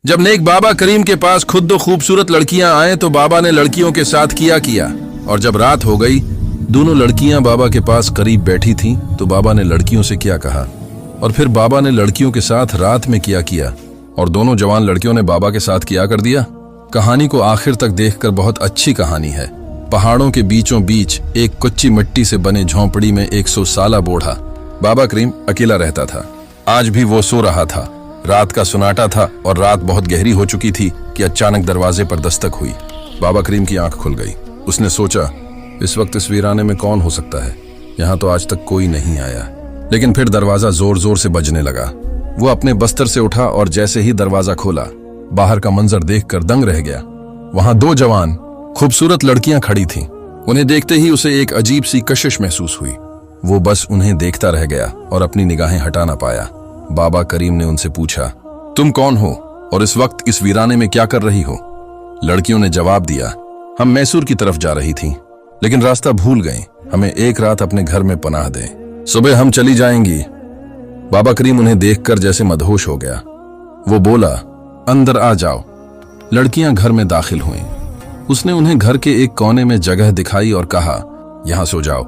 जब नेक बाबा करीम के पास खुद दो खूबसूरत लड़कियां आए तो बाबा ने लड़कियों के साथ किया। और जब रात हो गई, दोनों लड़कियां बाबा के पास करीब बैठी थीं, तो बाबा ने लड़कियों से क्या कहा और फिर बाबा ने लड़कियों के साथ रात में किया और दोनों जवान लड़कियों ने बाबा के साथ क्या कर दिया। कहानी को आखिर तक देखकर बहुत अच्छी कहानी है। पहाड़ों के बीचों बीच एक कच्ची मिट्टी से बने झोंपड़ी में 100 साला बूढ़ा बाबा करीम अकेला रहता था। आज भी वो सो रहा था। रात का सुनाटा था और रात बहुत गहरी हो चुकी थी कि अचानक दरवाजे पर दस्तक हुई। बाबा करीम की आंख खुल गई। उसने सोचा, इस वक्त इस वीराने में कौन हो सकता है, यहाँ तो आज तक कोई नहीं आया। लेकिन फिर दरवाजा जोर जोर से बजने लगा। वो अपने बस्तर से उठा और जैसे ही दरवाजा खोला, बाहर का मंजर देखकर दंग रह गया। वहां 2 जवान खूबसूरत लड़कियां खड़ी थीं। उन्हें देखते ही उसे एक अजीब सी कशिश महसूस हुई। वो बस उन्हें देखता रह गया और अपनी निगाहें हटा ना पाया। बाबा करीम ने उनसे पूछा, तुम कौन हो और इस वक्त इस वीराने में क्या कर रही हो? लड़कियों ने जवाब दिया, हम मैसूर की तरफ जा रही थीं, लेकिन रास्ता भूल गए। हमें एक रात अपने घर में पनाह दें, सुबह हम चली जाएंगी। बाबा करीम उन्हें देखकर जैसे मदहोश हो गया। वो बोला, अंदर आ जाओ। लड़कियां घर में दाखिल हुईं। उसने उन्हें घर के एक कोने में जगह दिखाई और कहा, यहां सो जाओ।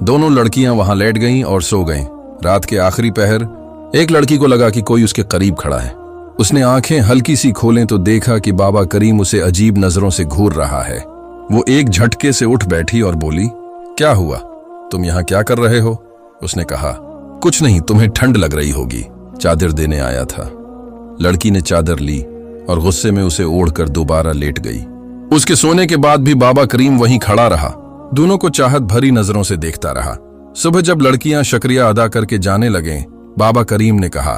दोनों लड़कियां वहां लेट गईं और सो गईं। रात के आखिरी पहर एक लड़की को लगा कि कोई उसके करीब खड़ा है। उसने आंखें हल्की सी खोलें तो देखा कि बाबा करीम उसे अजीब नजरों से घूर रहा है। वो एक झटके से उठ बैठी और बोली, क्या हुआ, तुम यहाँ क्या कर रहे हो? उसने कहा, कुछ नहीं, तुम्हें ठंड लग रही होगी, चादर देने आया था। लड़की ने चादर ली और गुस्से में उसे ओढ़कर दोबारा लेट गई। उसके सोने के बाद भी बाबा करीम वहीं खड़ा रहा। दोनों को चाहत भरी नजरों से देखता रहा। सुबह जब लड़कियां शुक्रिया अदा करके जाने लगे, बाबा करीम ने कहा,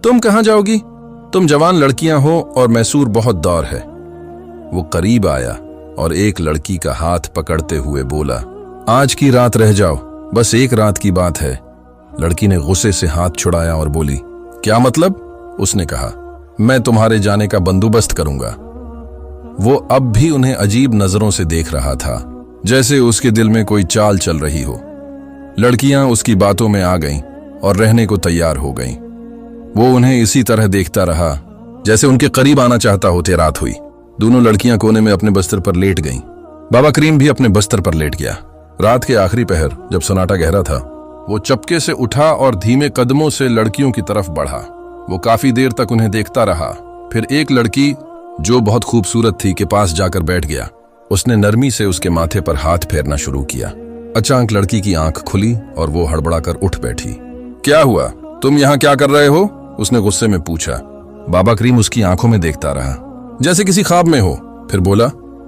तुम कहां जाओगी? तुम जवान लड़कियां हो और मैसूर बहुत दूर है। वो करीब आया और एक लड़की का हाथ पकड़ते हुए बोला, आज की रात रह जाओ, बस एक रात की बात है। लड़की ने गुस्से से हाथ छुड़ाया और बोली, क्या मतलब? उसने कहा, मैं तुम्हारे जाने का बंदोबस्त करूंगा। वो अब भी उन्हें अजीब नजरों से देख रहा था, जैसे उसके दिल में कोई चाल चल रही हो। लड़कियां उसकी बातों में आ गईं और रहने को तैयार हो गईं। वो उन्हें इसी तरह देखता रहा जैसे उनके करीब आना चाहता होते। रात हुई। दोनों लड़कियां कोने में अपने बस्तर पर लेट गईं। बाबा करीम भी अपने बस्तर पर लेट गया। रात के आखिरी पहर जब सन्नाटा गहरा था, वो चपके से उठा और धीमे कदमों से लड़कियों की तरफ बढ़ा। वो काफी देर तक उन्हें देखता रहा। फिर एक लड़की जो बहुत खूबसूरत थी के पास जाकर बैठ गया। उसने नरमी से उसके माथे पर हाथ फेरना शुरू किया। अचानक लड़की की आंख खुली और वो हड़बड़ाकर उठ बैठी। क्या हुआ, तुम यहाँ क्या कर रहे हो? उसने गुस्से में पूछा। बाबा करीम उसकी आंखों में देखता रहा जैसे किसी ख्वाब में हो। फिर बोला,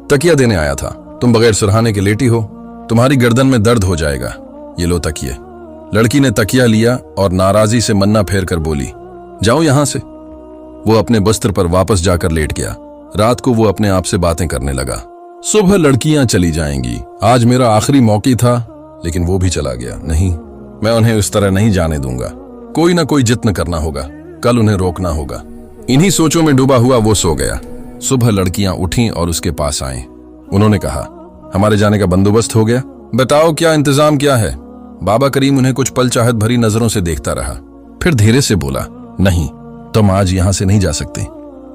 तकिया देने आया था, तुम बगैर सुरहाने के लेटी हो, तुम्हारी गर्दन में दर्द हो जाएगा, ये लो तकिए। लड़की ने तकिया लिया और नाराजी से मन्ना फेर कर बोली, जाओ यहां से। वो अपने बस्तर पर वापस जाकर लेट गया। रात को वो अपने आप से बातें करने लगा। सुबह लड़कियां चली जाएंगी, आज मेरा आखिरी मौका था, लेकिन वो भी चला गया। नहीं, मैं उन्हें उस तरह नहीं जाने दूंगा। कोई ना कोई जत्न करना होगा, कल उन्हें रोकना होगा। इन्हीं सोचों में डूबा हुआ वो सो गया। सुबह लड़कियां उठीं और उसके पास आईं। उन्होंने कहा, हमारे जाने का बंदोबस्त हो गया, बताओ क्या इंतजाम क्या है? बाबा करीम उन्हें कुछ पल चाहत भरी नजरों से देखता रहा, फिर धीरे से बोला, नहीं, तुम आज यहां से नहीं जा सकते।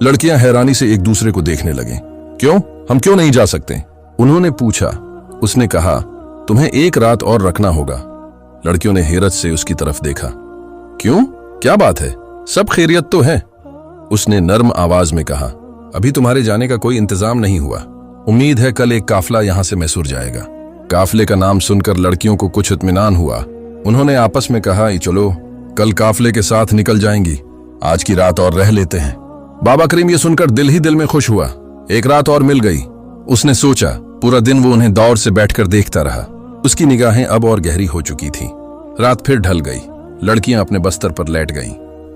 लड़कियां हैरानी से एक दूसरे को देखने लगे। क्यों, हम क्यों नहीं जा सकते? उन्होंने पूछा। उसने कहा, तुम्हें एक रात और रखना होगा। लड़कियों ने हैरत से उसकी तरफ देखा। क्यों, क्या बात है, सब खैरियत तो है? उसने नर्म आवाज में कहा, अभी तुम्हारे जाने का कोई इंतजाम नहीं हुआ। उम्मीद है कल एक काफिला यहां से मैसूर जाएगा। काफिले का नाम सुनकर लड़कियों को कुछ इत्मीनान हुआ। उन्होंने आपस में कहा, चलो कल काफिले के साथ निकल जाएंगी, आज की रात और रह लेते हैं। बाबा करीम ये सुनकर दिल ही दिल में खुश हुआ। एक रात और मिल गई। उसने सोचा, पूरा दिन वो उन्हें दौर से बैठकर देखता रहा। उसकी निगाहें अब और गहरी हो चुकी थीं। रात फिर ढल गई। लड़कियां अपने बस्तर पर लेट गईं।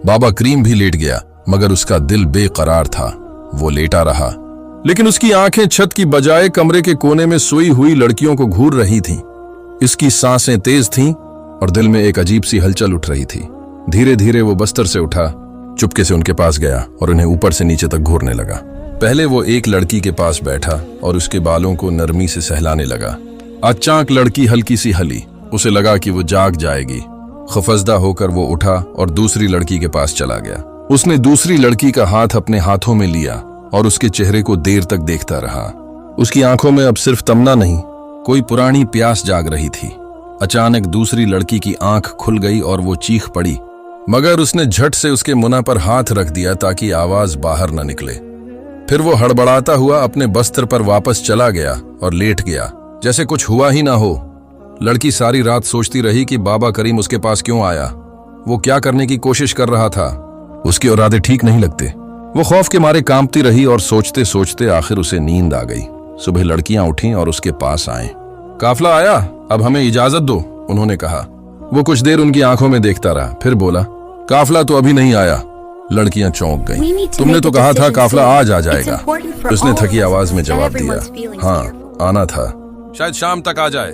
बाबा करीम भी लेट गया, मगर उसका दिल बेकरार था। वो लेटा रहा, लेकिन उसकी आंखें छत की बजाय कमरे के कोने में सोई हुई लड़कियों को घूर रही थीं। इसकी सांसें तेज थीं और दिल में एक अजीब सी हलचल उठ रही थी। धीरे धीरे वो बस्तर से उठा, चुपके से उनके पास गया और उन्हें ऊपर से नीचे तक घूरने लगा। पहले वो एक लड़की के पास बैठा और उसके बालों को नरमी से सहलाने लगा। अचानक लड़की हल्की सी हली। उसे लगा कि वो जाग जाएगी। खफजदा होकर वो उठा और दूसरी लड़की के पास चला गया। उसने दूसरी लड़की का हाथ अपने हाथों में लिया और उसके चेहरे को देर तक देखता रहा। उसकी आंखों में अब सिर्फ तमन्ना नहीं, कोई पुरानी प्यास जाग रही थी। अचानक दूसरी लड़की की आंख खुल गई और वो चीख पड़ी, मगर उसने झट से उसके मुंह पर हाथ रख दिया ताकि आवाज बाहर न निकले। फिर वो हड़बड़ाता हुआ अपने बस्तर पर वापस चला गया और लेट गया, जैसे कुछ हुआ ही ना हो। लड़की सारी रात सोचती रही कि बाबा करीम उसके पास क्यों आया, वो क्या करने की कोशिश कर रहा था। उसके इरादे ठीक नहीं लगते। वो खौफ के मारे कांपती रही और सोचते सोचते आखिर उसे नींद आ गई। सुबह लड़कियां उठीं और उसके पास आए। काफिला आया, अब हमें इजाजत दो, उन्होंने कहा। वो कुछ देर उनकी आंखों में देखता रहा, फिर बोला, काफिला तो अभी नहीं आया। लड़कियां चौंक गईं। तुमने तो कहा था काफिला आज आ जाएगा, उसने थकी आवाज में जवाब दिया। हाँ, आना था, शायद शाम तक आ जाए।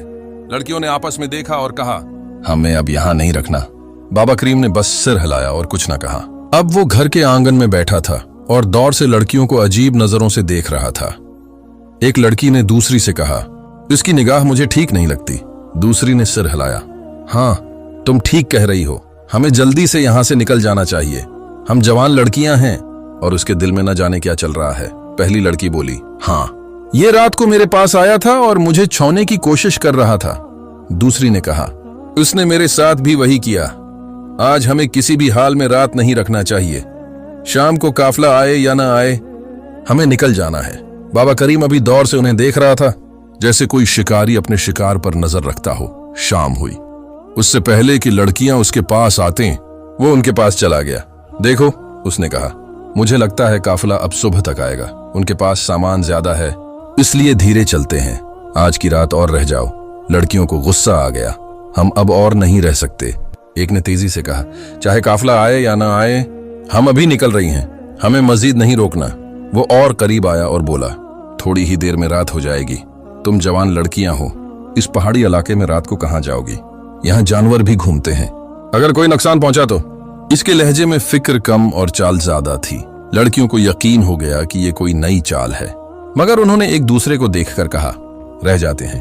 लड़कियों ने आपस में देखा और कहा, हमें अब यहाँ नहीं रखना। बाबा करीम ने बस सिर हिलाया और कुछ न कहा। अब वो घर के आंगन में बैठा था और दौर से लड़कियों को अजीब नजरों से देख रहा था। एक लड़की ने दूसरी से कहा, इसकी निगाह मुझे ठीक नहीं लगती। दूसरी ने सिर हिलाया, हाँ तुम ठीक कह रही हो, हमें जल्दी से यहां से निकल जाना चाहिए। हम जवान लड़कियां हैं और उसके दिल में न जाने क्या चल रहा है। पहली लड़की बोली, हाँ ये रात को मेरे पास आया था और मुझे छूने की कोशिश कर रहा था। दूसरी ने कहा, उसने मेरे साथ भी वही किया। आज हमें किसी भी हाल में रात नहीं रखना चाहिए। शाम को काफिला आए या ना आए, हमें निकल जाना है। बाबा करीम अभी दौर से उन्हें देख रहा था, जैसे कोई शिकारी अपने शिकार पर नजर रखता हो। शाम हुई। उससे पहले कि लड़कियां उसके पास आते, वो उनके पास चला गया। देखो, उसने कहा, मुझे लगता है काफिला अब सुबह तक आएगा। उनके पास सामान ज्यादा है, इसलिए धीरे चलते हैं। आज की रात और रह जाओ। लड़कियों को गुस्सा आ गया, हम अब और नहीं रह सकते। एक ने तेजी से कहा, चाहे काफिला आए या ना आए, हम अभी निकल रही हैं, हमें मजीद नहीं रोकना। वो और करीब आया और बोला, थोड़ी ही देर में रात हो जाएगी। तुम जवान लड़कियां हो, इस पहाड़ी इलाके में रात को कहां जाओगी? यहाँ जानवर भी घूमते हैं, अगर कोई नुकसान पहुंचा तो। इसके लहजे में फिक्र कम और चाल ज्यादा थी। लड़कियों को यकीन हो गया कि ये कोई नई चाल है, मगर उन्होंने एक दूसरे को देखकर कहा, रह जाते हैं।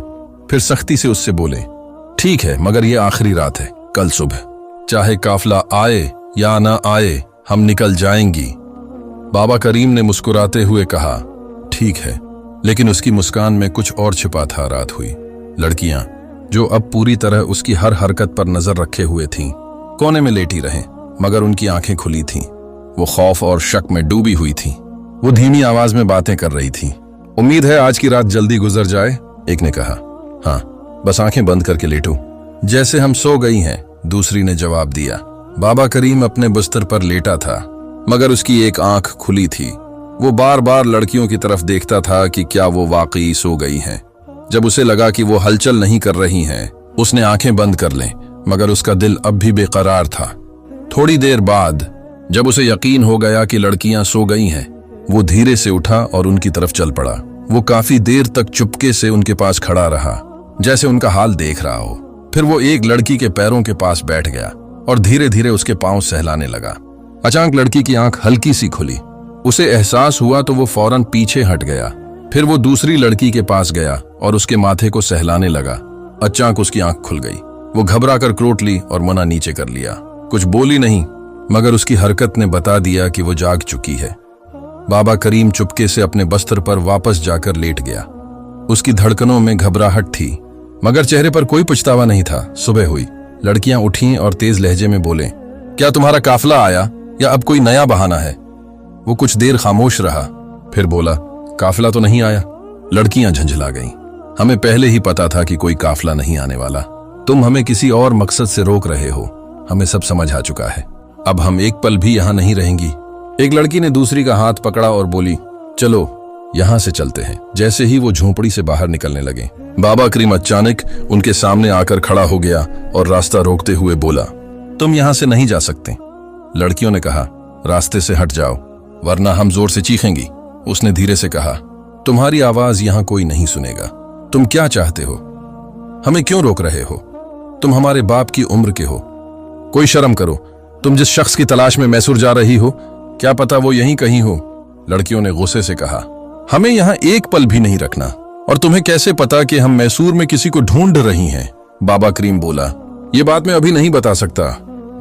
फिर सख्ती से उससे बोले, ठीक है, मगर ये आखिरी रात है, कल सुबह चाहे काफिला आए या ना आए, हम निकल जाएंगी। बाबा करीम ने मुस्कुराते हुए कहा, ठीक है, लेकिन उसकी मुस्कान में कुछ और छिपा था। रात हुई। लड़कियां, जो अब पूरी तरह उसकी हर हरकत पर नजर रखे हुए थीं, कोने में लेटी रहें, मगर उनकी आंखें खुली थीं। वो खौफ और शक में डूबी हुई थीं। वो धीमी आवाज में बातें कर रही थीं। उम्मीद है आज की रात जल्दी गुजर जाए, एक ने कहा। हाँ, बस आंखें बंद करके लेटो, जैसे हम सो गई हैं, दूसरी ने जवाब दिया। बाबा करीम अपने बिस्तर पर लेटा था, मगर उसकी एक आंख खुली थी। वो बार बार लड़कियों की तरफ देखता था कि क्या वो वाकई सो गई हैं। जब उसे लगा कि वो हलचल नहीं कर रही हैं, उसने आंखें बंद कर लें, मगर उसका दिल अब भी बेकरार था। थोड़ी देर बाद जब उसे यकीन हो गया कि लड़कियां सो गई हैं, वो धीरे से उठा और उनकी तरफ चल पड़ा। वो काफी देर तक चुपके से उनके पास खड़ा रहा, जैसे उनका हाल देख रहा हो। फिर वो एक लड़की के पैरों के पास बैठ गया और धीरे धीरे उसके पांव सहलाने लगा। अचानक लड़की की आंख हल्की सी खुली। उसे एहसास हुआ तो वो फौरन पीछे हट गया। फिर वो दूसरी लड़की के पास गया और उसके माथे को सहलाने लगा। अचानक उसकी आंख खुल गई। वो घबरा कर क्रोट ली और मुंह नीचे कर लिया। कुछ बोली नहीं, मगर उसकी हरकत ने बता दिया कि वो जाग चुकी है। बाबा करीम चुपके से अपने बस्तर पर वापस जाकर लेट गया। उसकी धड़कनों में घबराहट थी, मगर चेहरे पर कोई पछतावा नहीं था। सुबह हुई। लड़कियां उठीं और तेज लहजे में बोले, क्या तुम्हारा काफिला आया या अब कोई नया बहाना है? वो कुछ देर खामोश रहा, फिर बोला, काफिला तो नहीं आया। लड़कियां झंझला गईं। हमें पहले ही पता था कि कोई काफिला नहीं आने वाला। तुम हमें किसी और मकसद से रोक रहे हो, हमें सब समझ आ चुका है। अब हम एक पल भी यहाँ नहीं रहेंगी। एक लड़की ने दूसरी का हाथ पकड़ा और बोली, चलो यहाँ से चलते हैं। जैसे ही वो झोंपड़ी से बाहर निकलने लगे, बाबा करीम अचानक उनके सामने आकर खड़ा हो गया और रास्ता रोकते हुए बोला, तुम यहाँ से नहीं जा सकते। लड़कियों ने कहा, रास्ते से हट जाओ वरना हम जोर से चीखेंगी। उसने धीरे से कहा, तुम्हारी आवाज यहाँ कोई नहीं सुनेगा। तुम क्या चाहते हो? हमें क्यों रोक रहे हो? तुम हमारे बाप की उम्र के हो, कोई शर्म करो। तुम जिस शख्स की तलाश में मैसूर जा रही हो, क्या पता वो यहीं कहीं हो। लड़कियों ने गुस्से से कहा, हमें यहाँ एक पल भी नहीं रखना। और तुम्हें कैसे पता कि हम मैसूर में किसी को ढूंढ रही हैं? बाबा करीम बोला, ये बात मैं अभी नहीं बता सकता,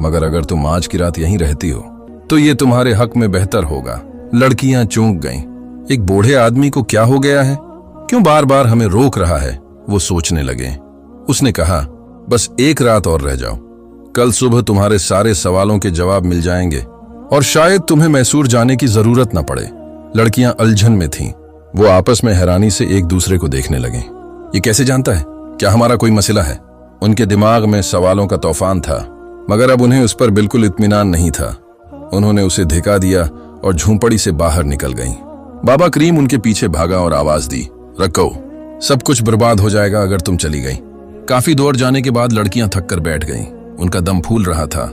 मगर अगर तुम आज की रात यहीं रहती हो तो ये तुम्हारे हक में बेहतर होगा। लड़कियां चौंक गईं। एक बूढ़े आदमी को क्या हो गया है, क्यों बार बार हमें रोक रहा है? वो सोचने लगे। उसने कहा, बस एक रात और रह जाओ, कल सुबह तुम्हारे सारे सवालों के जवाब मिल जाएंगे और शायद तुम्हें मैसूर जाने की जरूरत न पड़े। लड़कियां उलझन में थीं। वो आपस में हैरानी से एक दूसरे को देखने लगे। ये कैसे जानता है? क्या हमारा कोई मसला है? उनके दिमाग में सवालों का तूफान था, मगर अब उन्हें उस पर बिल्कुल इत्मीनान नहीं था। उन्होंने उसे धिका दिया और झूंपड़ी से बाहर निकल गईं। बाबा करीम उनके पीछे भागा और आवाज दी, रखो, सब कुछ बर्बाद हो जाएगा अगर तुम चली गई। काफी दौड़ जाने के बाद लड़कियां थक कर बैठ गईं। उनका दम फूल रहा था,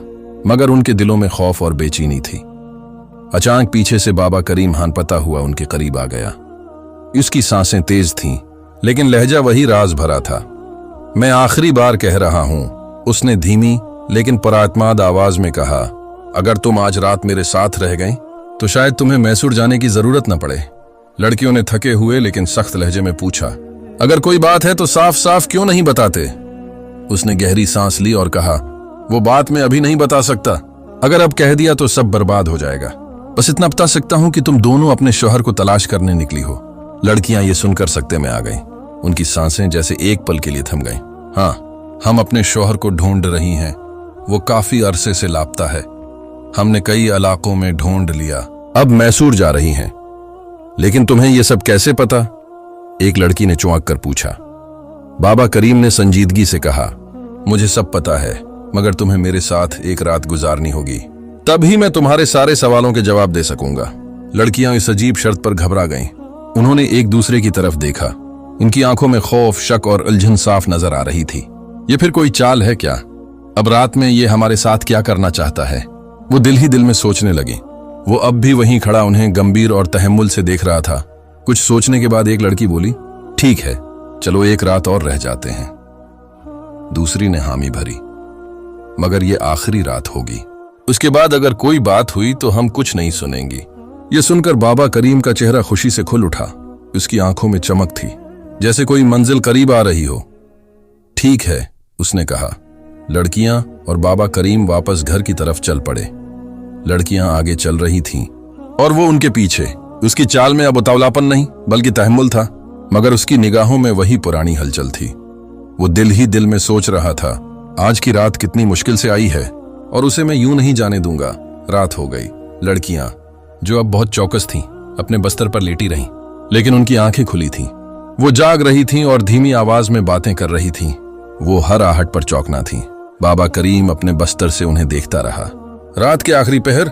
मगर उनके दिलों में खौफ और बेचैनी थी। अचानक पीछे से बाबा करीम हानपता हुआ उनके करीब आ गया। उसकी सांसें तेज थीं, लेकिन लहजा वही राज भरा था। मैं आखिरी बार कह रहा हूं, उसने धीमी लेकिन परात्माद आवाज में कहा, अगर तुम आज रात मेरे साथ रह गए तो शायद तुम्हें मैसूर जाने की जरूरत न पड़े। लड़कियों ने थके हुए लेकिन सख्त लहजे में पूछा, अगर कोई बात है तो साफ साफ क्यों नहीं बताते? उसने गहरी सांस ली और कहा, वो बात मैं अभी नहीं बता सकता। अगर अब कह दिया तो सब बर्बाद हो जाएगा। बस इतना बता सकता हूं कि तुम दोनों अपने शौहर को तलाश करने निकली हो। लड़कियां ये सुनकर सकते में आ गईं। उनकी सांसें जैसे एक पल के लिए थम गईं। हाँ, हम अपने शौहर को ढूंढ रही हैं। वो काफी अरसे से लापता है। हमने कई इलाकों में ढूंढ लिया, अब मैसूर जा रही हैं। लेकिन तुम्हें यह सब कैसे पता? एक लड़की ने चौंक कर पूछा। बाबा करीम ने संजीदगी से कहा, मुझे सब पता है, मगर तुम्हें मेरे साथ एक रात गुजारनी होगी, तभी मैं तुम्हारे सारे सवालों के जवाब दे सकूंगा। लड़कियां इस अजीब शर्त पर घबरा गईं। उन्होंने एक दूसरे की तरफ देखा। उनकी आंखों में खौफ, शक और उलझन साफ नजर आ रही थी। ये फिर कोई चाल है क्या? अब रात में ये हमारे साथ क्या करना चाहता है? वो दिल ही दिल में सोचने लगी। वो अब भी वहीं खड़ा उन्हें गंभीर और तहम्मुल से देख रहा था। कुछ सोचने के बाद एक लड़की बोली, ठीक है, चलो एक रात और रह जाते हैं। दूसरी ने हामी भरी, मगर ये आखिरी रात होगी। उसके बाद अगर कोई बात हुई तो हम कुछ नहीं सुनेंगी। ये सुनकर बाबा करीम का चेहरा खुशी से खुल उठा। उसकी आंखों में चमक थी, जैसे कोई मंजिल करीब आ रही हो। ठीक है, उसने कहा। लड़कियां और बाबा करीम वापस घर की तरफ चल पड़े। लड़कियां आगे चल रही थीं और वो उनके पीछे। उसकी चाल में अब उतावलापन नहीं बल्कि तहम्मुल था, मगर उसकी निगाहों में वही पुरानी हलचल थी। वो दिल ही दिल में सोच रहा था, आज की रात कितनी मुश्किल से आई है और उसे मैं यूं नहीं जाने दूंगा। रात हो गई। लड़कियां, जो अब बहुत चौकस थीं, अपने बस्तर पर लेटी रहीं, लेकिन उनकी आंखें खुली थीं। वो जाग रही थीं और धीमी आवाज में बातें कर रही थीं। वो हर आहट पर चौंकना थीं। बाबा करीम अपने बस्तर से उन्हें देखता रहा। रात के आखिरी पहर,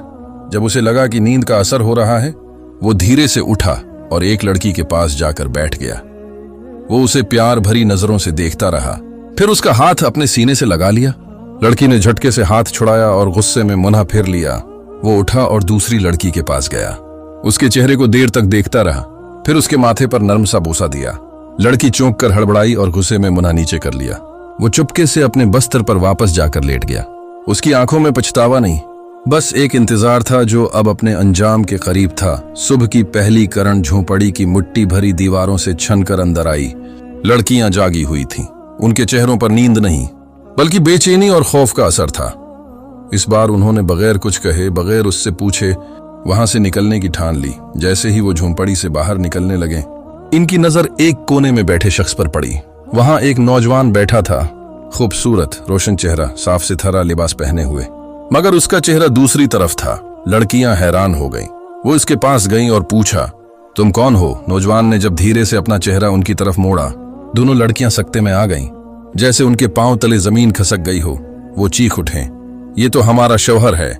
जब उसे लगा कि नींद का असर हो रहा है, वो धीरे से उठा और एक लड़की के पास जाकर बैठ गया। वो उसे प्यार भरी नजरों से देखता रहा, फिर उसका हाथ अपने सीने से लगा लिया। लड़की ने झटके से हाथ छुड़ाया और गुस्से में मुन्ना फेर लिया। वो उठा और दूसरी लड़की के पास गया। उसके चेहरे को देर तक देखता रहा, फिर उसके माथे पर नरम सा बोसा दिया। लड़की चौंक कर हड़बड़ाई और गुस्से में मुन्ना नीचे कर लिया। वो चुपके से अपने बस्तर पर वापस जाकर लेट गया। उसकी आंखों में पछतावा नहीं, बस एक इंतजार था जो अब अपने अंजाम के करीब था। सुबह की पहली किरण झोंपड़ी की मिट्टी भरी दीवारों से छनकर अंदर आई। लड़कियां जागी हुई थीं। उनके चेहरों पर नींद नहीं बल्कि बेचैनी और खौफ का असर था। इस बार उन्होंने बगैर कुछ कहे, बगैर उससे पूछे वहां से निकलने की ठान ली। जैसे ही वो झोंपड़ी से बाहर निकलने लगे, इनकी नजर एक कोने में बैठे शख्स पर पड़ी। वहां एक नौजवान बैठा था, खूबसूरत, रोशन चेहरा, साफ सुथरा लिबास पहने हुए, मगर उसका चेहरा दूसरी तरफ था। लड़कियां हैरान हो गईं। वो इसके पास गईं और पूछा, तुम कौन हो? नौजवान ने जब धीरे से अपना चेहरा उनकी तरफ मोड़ा, दोनों लड़कियां सकते में आ गईं, जैसे उनके पांव तले जमीन खसक गई हो। वो चीख उठे, ये तो हमारा शौहर है।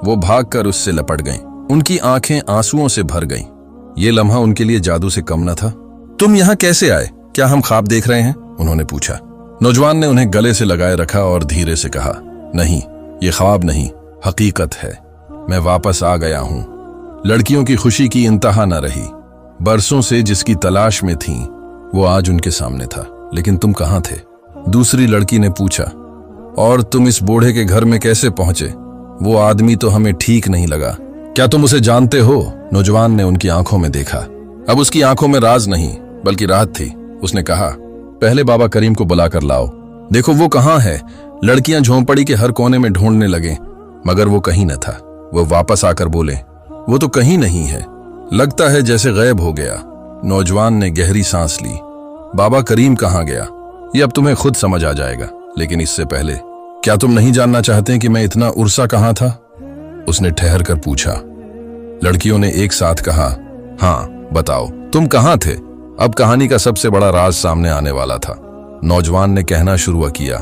वो भागकर उससे लपट गईं। उनकी आंखें आंसुओं से भर गईं। ये लम्हा उनके लिए जादू से कम न था। तुम यहाँ कैसे आए? क्या हम ख्वाब देख रहे हैं? उन्होंने पूछा। नौजवान ने उन्हें गले से लगाए रखा और धीरे से कहा, नहीं, ये ख्वाब नहीं, हकीकत है। मैं वापस आ गया हूं। लड़कियों की खुशी की इंतहा न रही। बरसों से जिसकी तलाश में थीं, वो आज उनके सामने था। लेकिन तुम कहां थे? दूसरी लड़की ने पूछा। और तुम इस बूढ़े के घर में कैसे पहुंचे? वो आदमी तो हमें ठीक नहीं लगा। क्या तुम उसे जानते हो? नौजवान ने उनकी आंखों में देखा। अब उसकी आंखों में राज नहीं बल्कि राहत थी। उसने कहा, पहले बाबा करीम को बुला कर लाओ। देखो वो कहां है? लड़कियां झोंपड़ी के हर कोने में ढूंढने लगे, मगर वो कहीं न था। वो वापस आकर बोले, वो तो कहीं नहीं है, लगता है जैसे गायब हो गया। नौजवान ने गहरी सांस ली। बाबा करीम कहाँ गया, ये अब तुम्हें खुद समझ आ जाएगा, लेकिन इससे पहले क्या तुम नहीं जानना चाहते कि मैं इतना उर्सा कहाँ था? उसने ठहर कर पूछा। लड़कियों ने एक साथ कहा, हाँ बताओ, तुम कहाँ थे? अब कहानी का सबसे बड़ा राज सामने आने वाला था। नौजवान ने कहना शुरू किया,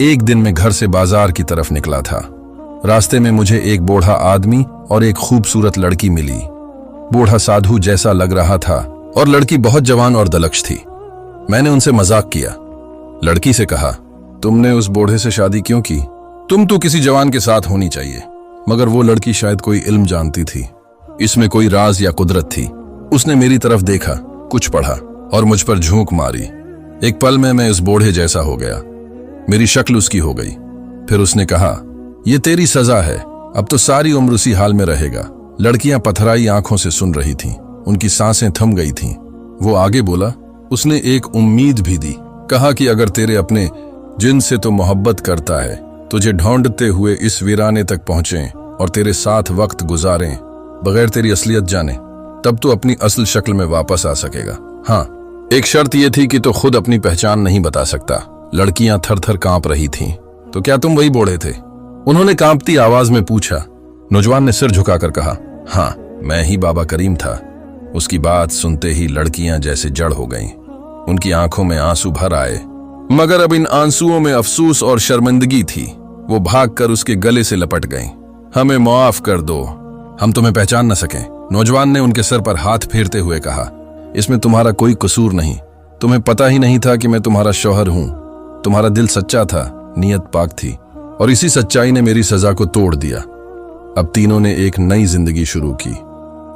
एक दिन मैं घर से बाजार की तरफ निकला था। रास्ते में मुझे एक बूढ़ा आदमी और एक खूबसूरत लड़की मिली। बूढ़ा साधु जैसा लग रहा था और लड़की बहुत जवान और दलक्ष थी। मैंने उनसे मजाक किया। लड़की से कहा, तुमने उस बूढ़े से शादी क्यों की? तुम तो किसी जवान के साथ होनी चाहिए। मगर वो लड़की शायद कोई इल्म जानती थी, इसमें कोई राज या कुदरत थी। उसने मेरी तरफ देखा, कुछ पढ़ा और मुझ पर झोंक मारी। एक पल में मैं उस बूढ़े जैसा हो गया। मेरी शक्ल उसकी हो गई। फिर उसने कहा, ये तेरी सजा है, अब तो सारी उम्र उसी हाल में रहेगा। लड़कियां पथराई आंखों से सुन रही थीं, उनकी सांसें थम गई थीं। वो आगे बोला, उसने एक उम्मीद भी दी, कहा कि अगर तेरे अपने जिनसे तो मोहब्बत करता है, तुझे ढूंढते हुए इस वीराने तक पहुंचें और तेरे साथ वक्त गुजारें बगैर तेरी असलियत जाने, तब तो अपनी असल शक्ल में वापस आ सकेगा। हाँ, एक शर्त यह थी कि तो खुद अपनी पहचान नहीं बता सकता। लड़कियां थर थर कांप रही थीं। तो क्या तुम वही बूढ़े थे? उन्होंने कांपती आवाज में पूछा। नौजवान ने सिर झुकाकर कहा, हाँ, मैं ही बाबा करीम था। उसकी बात सुनते ही लड़कियां जैसे जड़ हो गईं। उनकी आंखों में आंसू भर आए, मगर अब इन आंसुओं में अफसोस और शर्मिंदगी थी। वो भागकर उसके गले से लपट गईं। हमें माफ कर दो, हम तुम्हें पहचान न सकें। नौजवान ने उनके सर पर हाथ फेरते हुए कहा, इसमें तुम्हारा कोई कसूर नहीं। तुम्हें पता ही नहीं था कि मैं तुम्हारा शौहर हूं। तुम्हारा दिल सच्चा था, नीयत पाक थी, और इसी सच्चाई ने मेरी सजा को तोड़ दिया। अब तीनों ने एक नई जिंदगी शुरू की।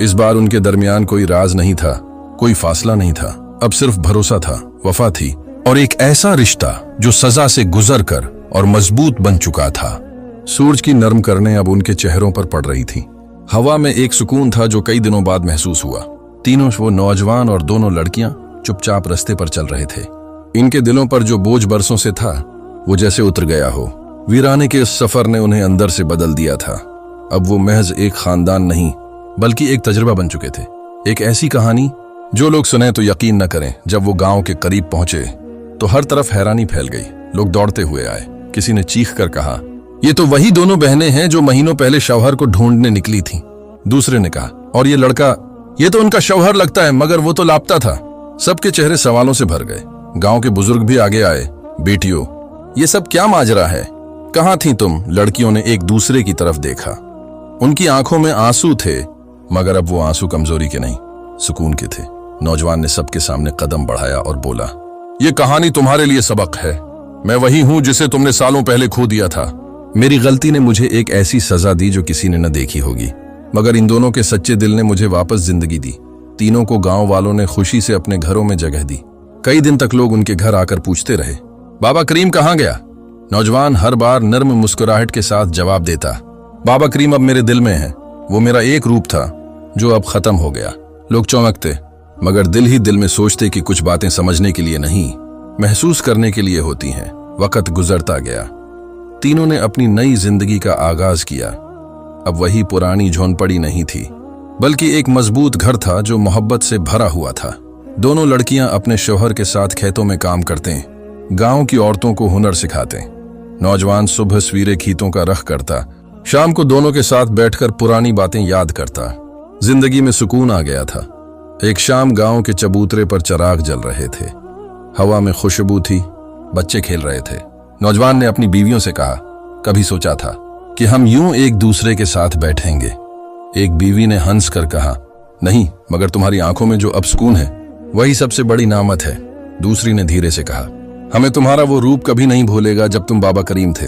इस बार उनके दरमियान कोई राज नहीं था, कोई फासला नहीं था। अब सिर्फ भरोसा था, वफा थी और एक ऐसा रिश्ता जो सजा से गुजर कर और मजबूत बन चुका था। सूरज की नर्म करने अब उनके चेहरों पर पड़ रही थी। हवा में एक सुकून था जो कई दिनों बाद महसूस हुआ। तीनों, वो नौजवान और दोनों लड़कियां, चुपचाप रास्ते पर चल रहे थे। इनके दिलों पर जो बोझ बरसों से था वो जैसे उतर गया हो। वीराने के उस सफर ने उन्हें अंदर से बदल दिया था। अब वो महज एक खानदान नहीं बल्कि एक तजुर्बा बन चुके थे। एक ऐसी कहानी जो लोग सुने तो यकीन न करें। जब वो गांव के करीब पहुंचे तो हर तरफ हैरानी फैल गई। लोग दौड़ते हुए आए। किसी ने चीख कर कहा, ये तो वही दोनों बहनें हैं जो महीनों पहले शौहर को ढूंढने निकली थीं। दूसरे ने कहा, और ये लड़का, ये तो उनका शौहर लगता है, मगर वो तो लापता था। सबके चेहरे सवालों से भर गए। गांव के बुजुर्ग भी आगे आए। बेटियों, ये सब क्या माजरा है? कहाँ थी तुम? लड़कियों ने एक दूसरे की तरफ देखा। उनकी आंखों में आंसू थे, मगर अब वो आंसू कमजोरी के नहीं, सुकून के थे। नौजवान ने सबके सामने कदम बढ़ाया और बोला, ये कहानी तुम्हारे लिए सबक है। मैं वही हूं जिसे तुमने सालों पहले खो दिया था। मेरी गलती ने मुझे एक ऐसी सजा दी जो किसी ने न देखी होगी, मगर इन दोनों के सच्चे दिल ने मुझे वापस जिंदगी दी। तीनों को गांव वालों ने खुशी से अपने घरों में जगह दी। कई दिन तक लोग उनके घर आकर पूछते रहे, बाबा करीम कहाँ गया? नौजवान हर बार नर्म मुस्कुराहट के साथ जवाब देता, बाबा करीम अब मेरे दिल में है। वो मेरा एक रूप था जो अब खत्म हो गया। लोग चौंकते, मगर दिल ही दिल में सोचते कि कुछ बातें समझने के लिए नहीं, महसूस करने के लिए होती हैं। वक्त गुजरता गया। तीनों ने अपनी नई जिंदगी का आगाज किया। अब वही पुरानी झोंपड़ी नहीं थी, बल्कि एक मजबूत घर था जो मोहब्बत से भरा हुआ था। दोनों लड़कियां अपने शौहर के साथ खेतों में काम करते, गांव की औरतों को हुनर सिखाते। नौजवान सुबह सवेरे खेतों का रख करता, शाम को दोनों के साथ बैठकर पुरानी बातें याद करता। जिंदगी में सुकून आ गया था। एक शाम गांव के चबूतरे पर चिराग जल रहे थे। हवा में खुशबू थी, बच्चे खेल रहे थे। नौजवान ने अपनी बीवियों से कहा, कभी सोचा था कि हम यूं एक दूसरे के साथ बैठेंगे? एक बीवी ने हंस कर कहा, नहीं, मगर तुम्हारी आंखों में जो अब सुकून है वही सबसे बड़ी नामत है। दूसरी ने धीरे से कहा, हमें तुम्हारा वो रूप कभी नहीं भूलेगा जब तुम बाबा करीम थे।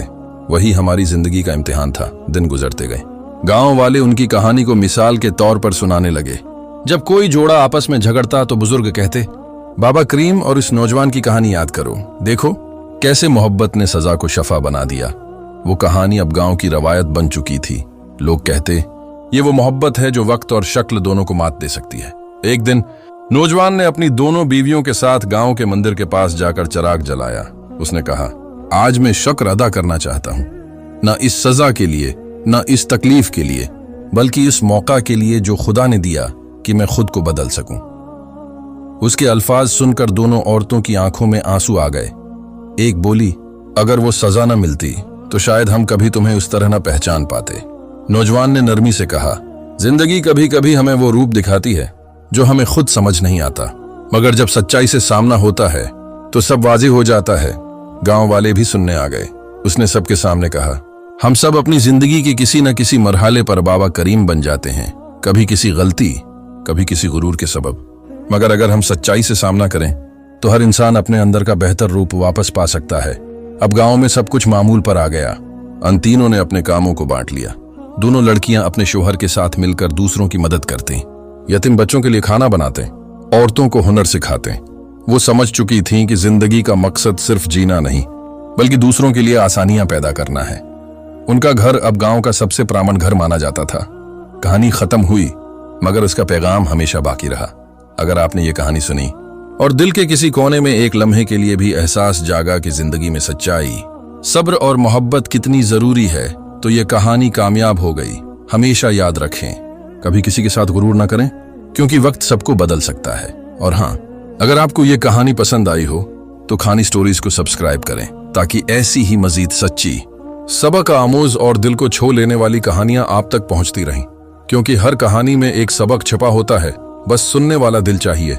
वही हमारी जिंदगी का इम्तिहान था। दिन गुजरते गए। गांव वाले उनकी कहानी को मिसाल के तौर पर सुनाने लगे। जब कोई जोड़ा आपस में झगड़ता तो बुजुर्ग कहते, बाबा करीम और इस नौजवान की कहानी याद करो, देखो कैसे मोहब्बत ने सजा को शफा बना दिया। वो कहानी अब गांव की रवायत बन चुकी थी। लोग कहते, ये वो मोहब्बत है जो वक्त और शक्ल दोनों को मात दे सकती है। एक दिन नौजवान ने अपनी दोनों बीवियों के साथ गांव के मंदिर के पास जाकर चिराग जलाया। उसने कहा, आज मैं शुक्र अदा करना चाहता हूं, न इस सजा के लिए न इस तकलीफ के लिए, बल्कि इस मौका के लिए जो खुदा ने दिया कि मैं खुद को बदल सकूं। उसके अल्फाज सुनकर दोनों औरतों की आंखों में आंसू आ गए। एक बोली, अगर वो सजा न मिलती तो शायद हम कभी तुम्हें उस तरह न पहचान पाते। नौजवान ने नरमी से कहा, जिंदगी कभी कभी हमें वो रूप दिखाती है जो हमें खुद समझ नहीं आता, मगर जब सच्चाई से सामना होता है तो सब वाज़ेह हो जाता है। गांव वाले भी सुनने आ गए। उसने सबके सामने कहा, हम सब अपनी जिंदगी के किसी न किसी मरहले पर बाबा करीम बन जाते हैं, कभी किसी गलती, कभी किसी गुरूर के सबब। मगर अगर हम सच्चाई से सामना करें तो हर इंसान अपने अंदर का बेहतर रूप वापस पा सकता है। अब गांव में सब कुछ मामूल पर आ गया। अन तीनों ने अपने कामों को बांट लिया। दोनों लड़कियां अपने शोहर के साथ मिलकर दूसरों की मदद करती, यतीम बच्चों के लिए खाना बनाते, औरतों को हुनर सिखाते। वो समझ चुकी थीं कि जिंदगी का मकसद सिर्फ जीना नहीं, बल्कि दूसरों के लिए आसानियां पैदा करना है। उनका घर अब गांव का सबसे प्रामाणिक घर माना जाता था। कहानी खत्म हुई, मगर उसका पैगाम हमेशा बाकी रहा। अगर आपने ये कहानी सुनी और दिल के किसी कोने में एक लम्हे के लिए भी एहसास जागा कि जिंदगी में सच्चाई, सब्र और मोहब्बत कितनी जरूरी है, तो ये कहानी कामयाब हो गई। हमेशा याद रखें, कभी किसी के साथ गुरूर ना करें, क्योंकि वक्त सबको बदल सकता है। और हाँ, अगर आपको ये कहानी पसंद आई हो तो खानी स्टोरीज को सब्सक्राइब करें, ताकि ऐसी ही मजीद सच्ची, सबक आमोज और दिल को छू लेने वाली कहानियां आप तक पहुंचती रहें। क्योंकि हर कहानी में एक सबक छिपा होता है, बस सुनने वाला दिल चाहिए।